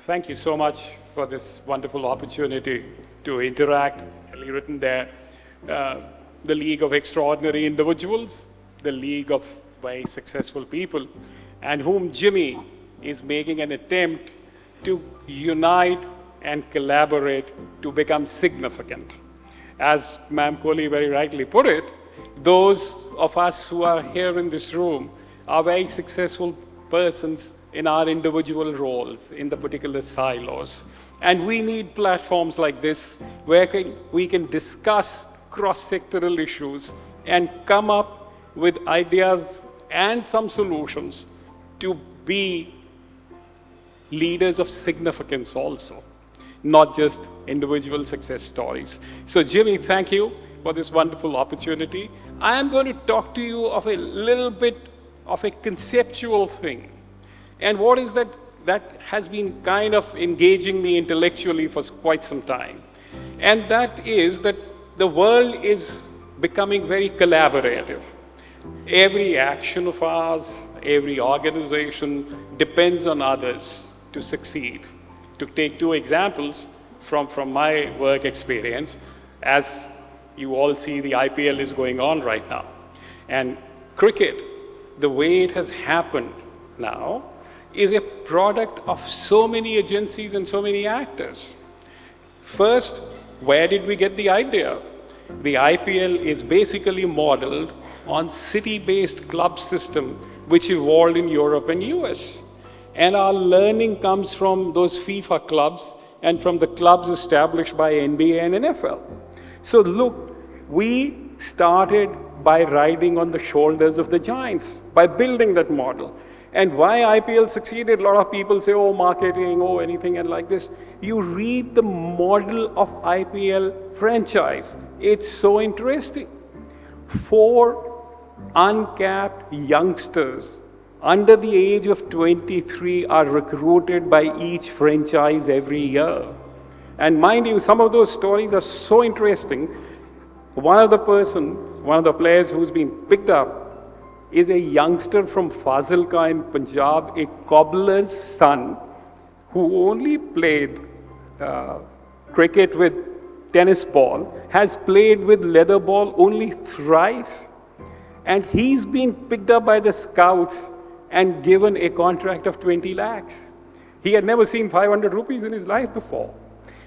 Thank you so much for this wonderful opportunity to interact. Written there, the League of Extraordinary Individuals, the League of Very Successful People, and whom Jimmy is making an attempt to unite and collaborate to become significant. As Ma'am Kohli very rightly put it, those of us who are here in this room are very successful persons in our individual roles, in the particular silos. And we need platforms like this where we can discuss cross-sectoral issues and come up with ideas and some solutions to be leaders of significance also, not just individual success stories. So Jimmy, thank you for this wonderful opportunity. I am going to talk to you of a little bit of a conceptual thing. And what is that has been kind of engaging me intellectually for quite some time. And that is that the world is becoming very collaborative. Every action of ours, every organization depends on others to succeed. To take two examples from my work experience, as you all see, the IPL is going on right now. And cricket, the way it has happened now, is a product of so many agencies and so many actors. First, where did we get the idea? The IPL is basically modeled on city-based club system which evolved in Europe and US. And our learning comes from those FIFA clubs and from the clubs established by NBA and NFL. So look, we started by riding on the shoulders of the giants, by building that model. And why IPL succeeded, a lot of people say, oh, marketing, oh, anything and like this. You read the model of IPL franchise. It's so interesting. 4 uncapped youngsters under the age of 23 are recruited by each franchise every year. And mind you, some of those stories are so interesting. One of the players who's been picked up is a youngster from Fazilka in Punjab, a cobbler's son who only played cricket with tennis ball, has played with leather ball only thrice. And he's been picked up by the scouts and given a contract of 20 lakhs. He had never seen 500 rupees in his life before.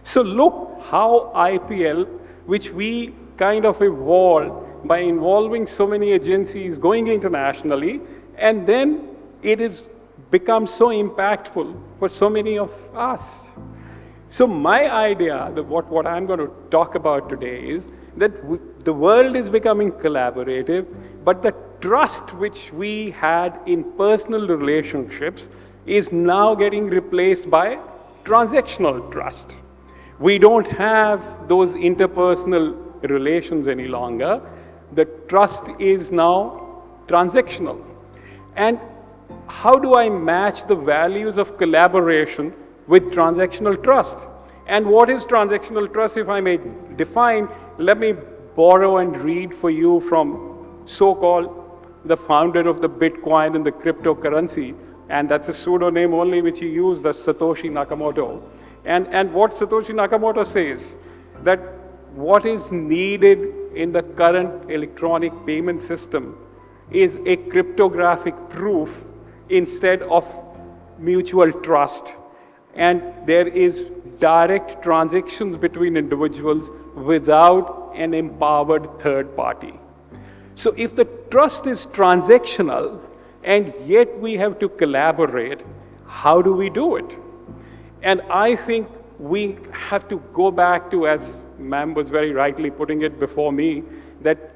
So look how IPL, which we kind of evolved by involving so many agencies, going internationally, and then it has become so impactful for so many of us. So my idea, what I'm going to talk about today is that the world is becoming collaborative, but the trust which we had in personal relationships is now getting replaced by transactional trust. We don't have those interpersonal relations any longer. The trust is now transactional. And how do I match the values of collaboration with transactional trust? And what is transactional trust, if I may define? Let me borrow and read for you from so-called the founder of the Bitcoin and the cryptocurrency, and that's a pseudonym only which he used, the Satoshi Nakamoto. And what Satoshi Nakamoto says, that what is needed in the current electronic payment system is a cryptographic proof instead of mutual trust. And there is direct transactions between individuals without an empowered third party. So if the trust is transactional and yet we have to collaborate, how do we do it? And I think we have to go back to, as ma'am was very rightly putting it before me, that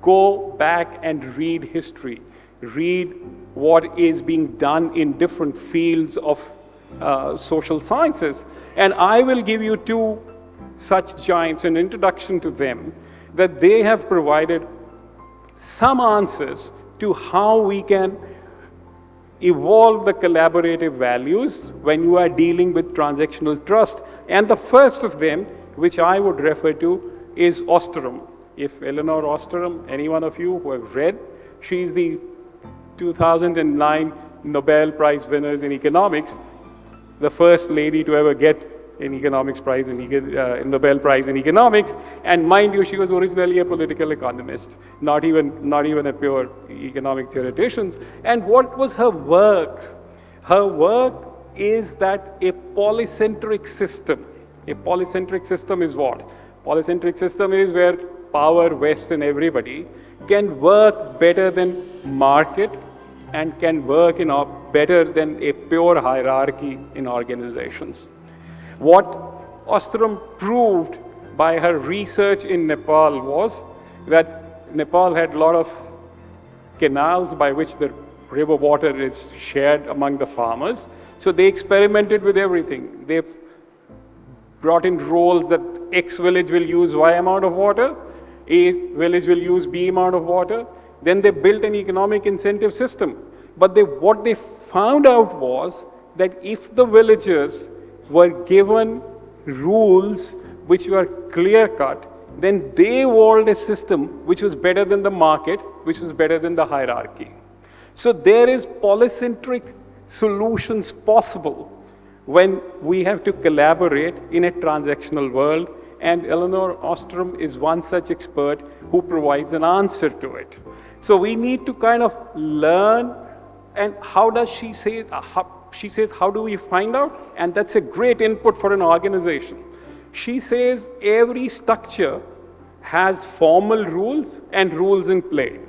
go back and read history. Read what is being done in different fields of social sciences. And I will give you 2 such giants, an introduction to them, that they have provided some answers to how we can evolve the collaborative values when you are dealing with transactional trust. And the first of them, which I would refer to, is Ostrom. If Eleanor Ostrom, any one of you who have read, she's the 2009 Nobel Prize winners in economics. the first lady to ever get an economics prize, Nobel Prize in economics. And mind you, she was originally a political economist, not even a pure economic theoretician. And what was her work? Her work is that a polycentric system is what? Polycentric system is where power vests in everybody, can work better than market and can work better than a pure hierarchy in organizations. What Ostrom proved by her research in Nepal was that Nepal had a lot of canals by which the river water is shared among the farmers. So they experimented with everything. They brought in rules that X village will use Y amount of water, A village will use B amount of water. Then they built an economic incentive system. But what they found out was that if the villagers were given rules which were clear-cut, then they evolved a system which was better than the market, which was better than the hierarchy. So there is polycentric solutions possible when we have to collaborate in a transactional world, and Eleanor Ostrom is one such expert who provides an answer to it. So we need to kind of learn, and how does she say, she says, how do we find out? And that's a great input for an organization. She says every structure has formal rules and rules in play.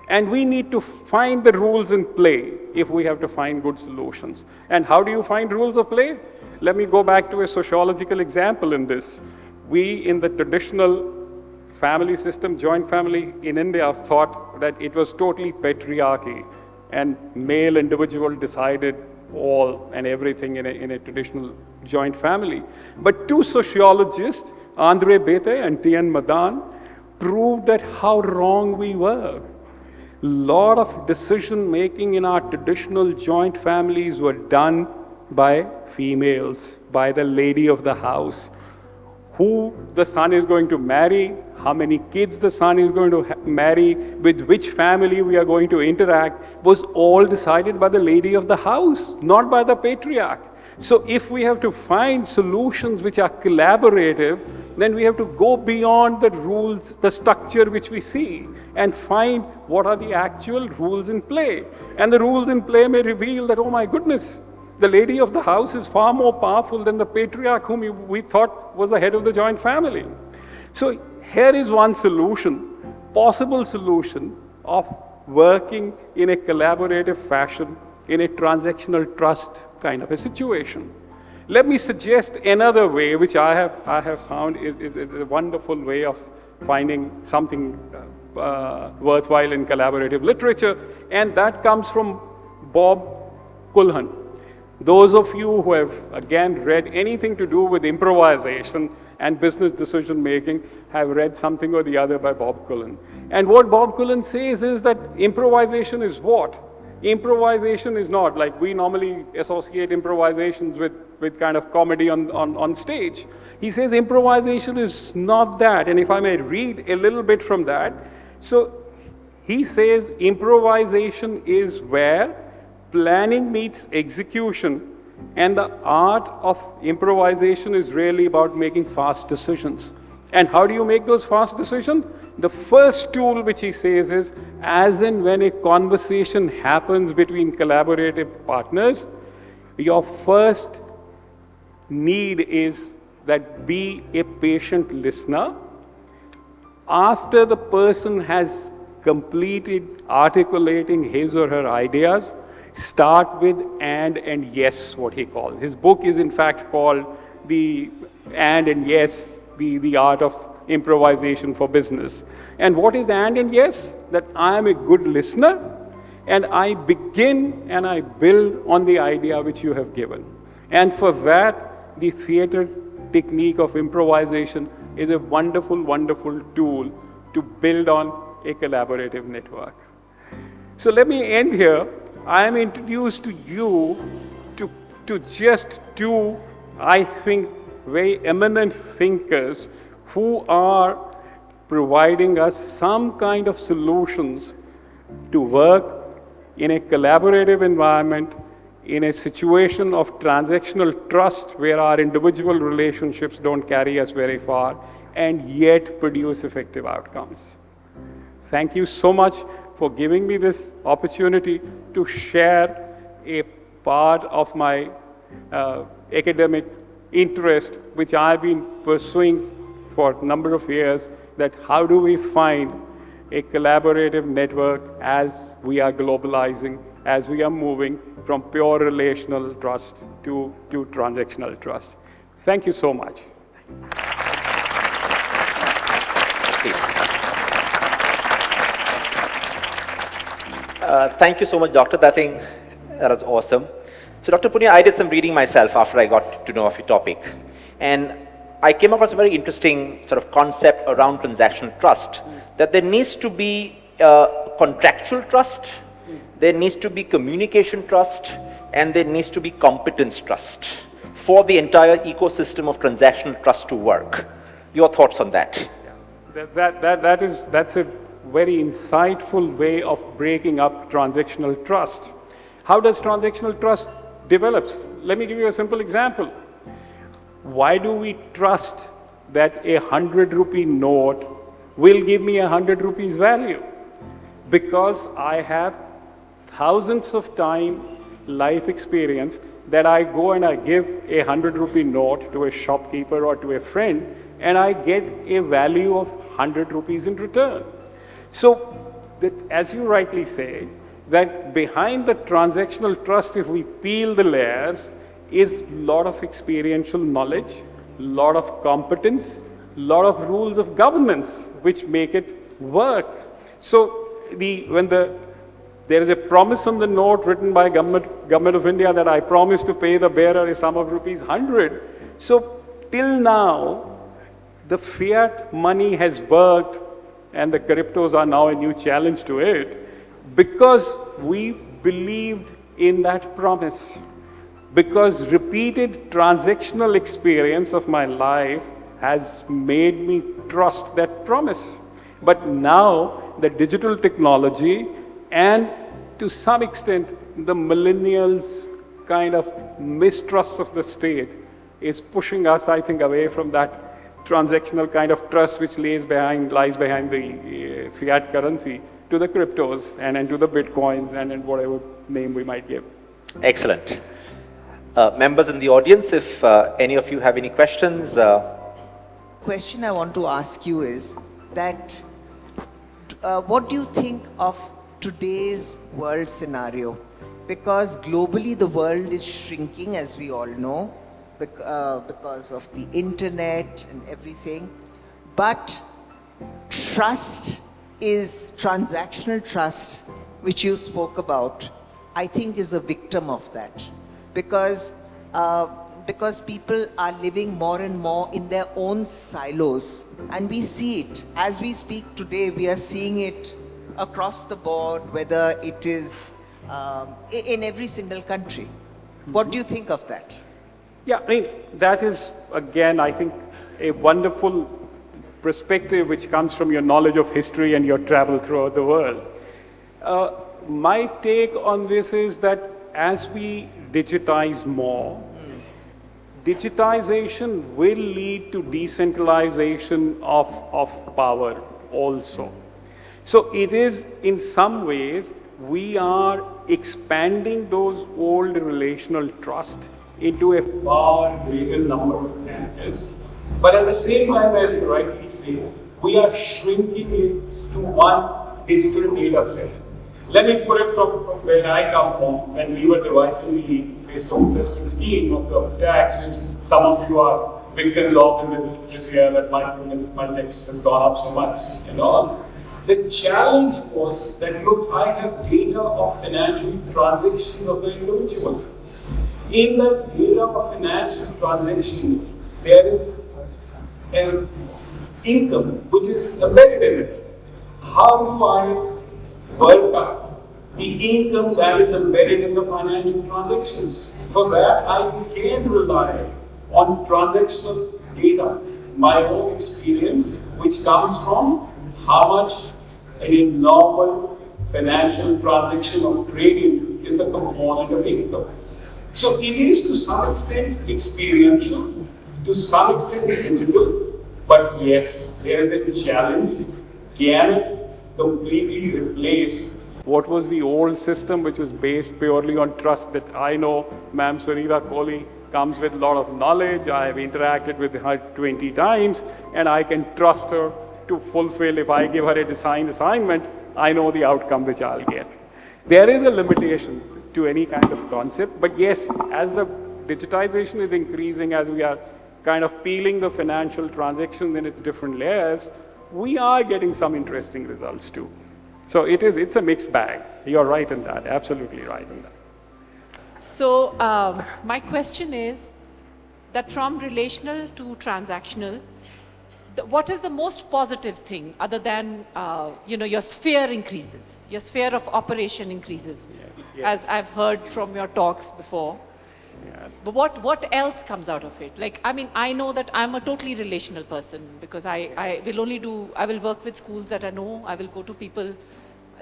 And we need to find the rules in play if we have to find good solutions. And how do you find rules of play? Let me go back to a sociological example in this. We, in the traditional family system, joint family in India, thought that it was totally patriarchy and male individual decided all and everything in a traditional joint family. But two sociologists, Andre Bethe and T.N. Madan, proved that how wrong we were. A lot of decision making in our traditional joint families were done by females, by the lady of the house. Who the son is going to marry, how many kids the son is going to marry, with which family we are going to interact, was all decided by the lady of the house, not by the patriarch. So if we have to find solutions which are collaborative, then we have to go beyond the rules, the structure which we see, and find what are the actual rules in play. And the rules in play may reveal that, oh my goodness, the lady of the house is far more powerful than the patriarch whom we thought was the head of the joint family. So here is one solution, possible solution of working in a collaborative fashion in a transactional trust kind of a situation. Let me suggest another way which I have found is a wonderful way of finding something worthwhile in collaborative literature, and that comes from Bob Cullen. Those of you who have, again, read anything to do with improvisation and business decision making have read something or the other by Bob Cullen. And what Bob Cullen says is that improvisation is what? Improvisation is not like we normally associate improvisations with kind of comedy on stage. He says improvisation is not that. And if I may read a little bit from that. So he says improvisation is where planning meets execution, and the art of improvisation is really about making fast decisions. And how do you make those fast decisions? The first tool which he says is, as and when a conversation happens between collaborative partners, your first need is that be a patient listener. After the person has completed articulating his or her ideas, start with and yes, what he calls. His book is in fact called The and yes, the art of improvisation for business. And what is and yes? That I am a good listener and I begin and I build on the idea which you have given. And for that, the theater technique of improvisation is a wonderful, wonderful tool to build on a collaborative network. So let me end here. I am introduced to you to just two, I think, very eminent thinkers who are providing us some kind of solutions to work in a collaborative environment in a situation of transactional trust where our individual relationships don't carry us very far and yet produce effective outcomes. Thank you so much for giving me this opportunity to share a part of my academic interest, which I've been pursuing for a number of years, that how do we find a collaborative network as we are globalizing, as we are moving from pure relational trust to transactional trust. Thank you so much. Thank you so much, Doctor. I think that was awesome. So, Dr. Punia, I did some reading myself after I got to know of your topic. And I came across a very interesting sort of concept around transactional trust, that there needs to be contractual trust, there needs to be communication trust, and there needs to be competence trust for the entire ecosystem of transactional trust to work. Your thoughts on that? That's a very insightful way of breaking up transactional trust. How does transactional trust develops? Let me give you a simple example. Why do we trust that a 100 rupee note will give me 100 rupees value? Because I have thousands of time life experience that I go and I give a 100 rupee note to a shopkeeper or to a friend, and I get a value of 100 rupees in return. So, that, as you rightly say, that behind the transactional trust, if we peel the layers, is a lot of experiential knowledge, lot of competence, lot of rules of governance which make it work. So there is a promise on the note written by government of India that I promise to pay the bearer a sum of rupees 100. So till now, the fiat money has worked, and the cryptos are now a new challenge to it, because we believed in that promise. Because repeated transactional experience of my life has made me trust that promise. But now the digital technology and to some extent the millennials' kind of mistrust of the state is pushing us, I think, away from that transactional kind of trust which lies behind the fiat currency to the cryptos and to the bitcoins and whatever name we might give. Excellent. Members in the audience, if any of you have any questions. Question I want to ask you is that what do you think of today's world scenario? Because globally the world is shrinking, as we all know, because of the internet and everything. But trust is transactional trust, which you spoke about, I think is a victim of that. Because people are living more and more in their own silos, and we see it as we speak today. We are seeing it across the board, whether it is in every single country. What do you think of that? Yeah, I mean, that is, again, I think, a wonderful perspective which comes from your knowledge of history and your travel throughout the world. My take on this is that as we digitize more, digitization will lead to decentralization of power also. So it is, in some ways, we are expanding those old relational trust into a far greater number of areas. But at the same time, as you rightly say, we are shrinking it to one digital data set. Let me put it from where I come from, when we were devising the based on assessment scheme of the tax, which some of you are victims of in this year, that my tax has gone up so much and all. The challenge was that, look, I have data of financial transactions of the individual. In the data of financial transactions, there is an income which is embedded in it. How do I work out the income that is embedded in the financial transactions? For that, I can rely on transactional data, my own experience, which comes from how much in a normal financial transaction of trading is the component of income. So it is to some extent experiential, to some extent digital, but yes, there is a challenge. Can it completely replace what was the old system, which was based purely on trust? That I know Ma'am Sunita Kohli comes with a lot of knowledge. I have interacted with her 20 times, and I can trust her to fulfill. If I give her a design assignment, I know the outcome which I'll get. There is a limitation to any kind of concept, but yes, as the digitization is increasing, as we are kind of peeling the financial transactions in its different layers, we are getting some interesting results too. So it's a mixed bag. You're right in that, absolutely right in that. So my question is that from relational to transactional, what is the most positive thing other than your sphere increases, your sphere of operation increases, Yes. as I've heard from your talks before. Yes. But what else comes out of it? Like, I mean, I know that I'm a totally relational person because I will work with schools that I know, I will go to people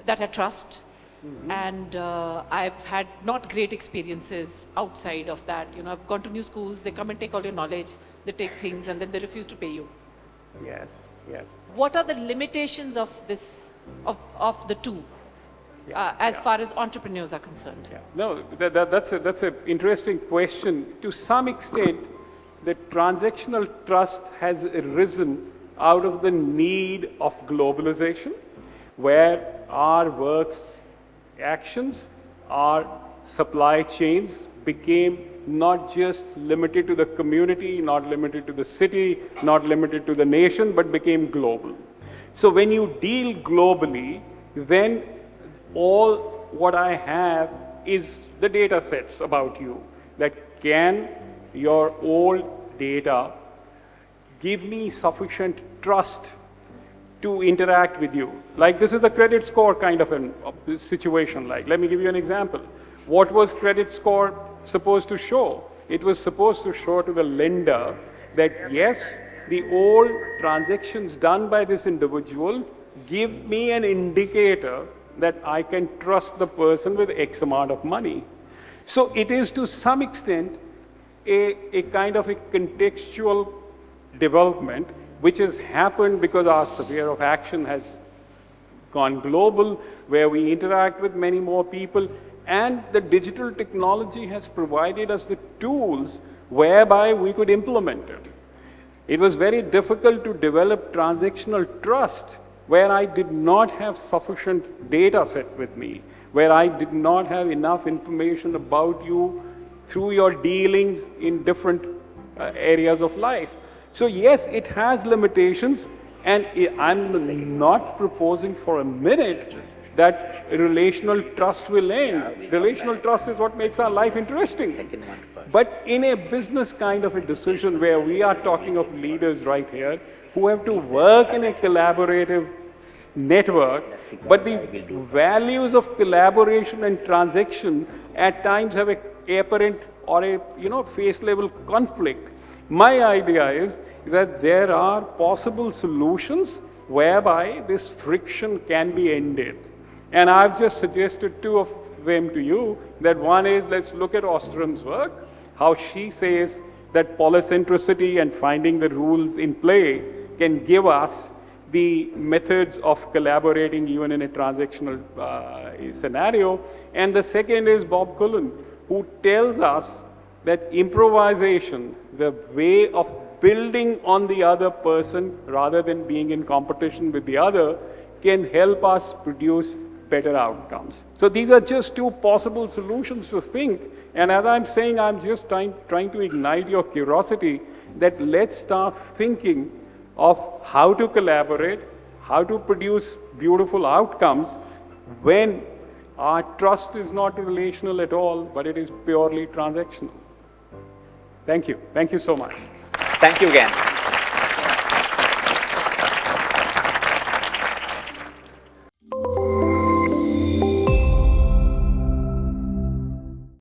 that I trust. Mm-hmm. And I've had not great experiences outside of that. I've gone to new schools, they come and take all your knowledge, they take things and then they refuse to pay you. Yes, yes. What are the limitations of this, of the two, as far as entrepreneurs are concerned? Yeah. No, that's an interesting question. To some extent, the transactional trust has arisen out of the need of globalization, where our works, actions, our supply chains became not just limited to the community, not limited to the city, not limited to the nation, but became global. So when you deal globally, then all what I have is the data sets about you. That can your old data give me sufficient trust to interact with you? Like, this is the credit score kind of a situation. Like, let me give you an example. What was credit score supposed to show? It was supposed to show to the lender that yes, the old transactions done by this individual give me an indicator that I can trust the person with X amount of money. So it is to some extent a kind of a contextual development which has happened because our sphere of action has gone global, where we interact with many more people, and the digital technology has provided us the tools whereby we could implement it. It was very difficult to develop transactional trust where I did not have sufficient data set with me, where I did not have enough information about you through your dealings in different areas of life. So yes, it has limitations, and I'm not proposing for a minute that relational trust will end. Relational trust is what makes our life interesting. But in a business kind of a decision where we are talking of leaders right here who have to work in a collaborative network, but the values of collaboration and transaction at times have a apparent or a face level conflict. My idea is that there are possible solutions whereby this friction can be ended. And I've just suggested two of them to you. That one is, let's look at Ostrom's work, how she says that polycentricity and finding the rules in play can give us the methods of collaborating even in a transactional scenario. And the second is Bob Cullen, who tells us that improvisation, the way of building on the other person rather than being in competition with the other, can help us produce better outcomes. So these are just two possible solutions to think. And as I'm saying, I'm just trying to ignite your curiosity that let's start thinking of how to collaborate, how to produce beautiful outcomes when our trust is not relational at all, but it is purely transactional. Thank you. Thank you so much. Thank you again.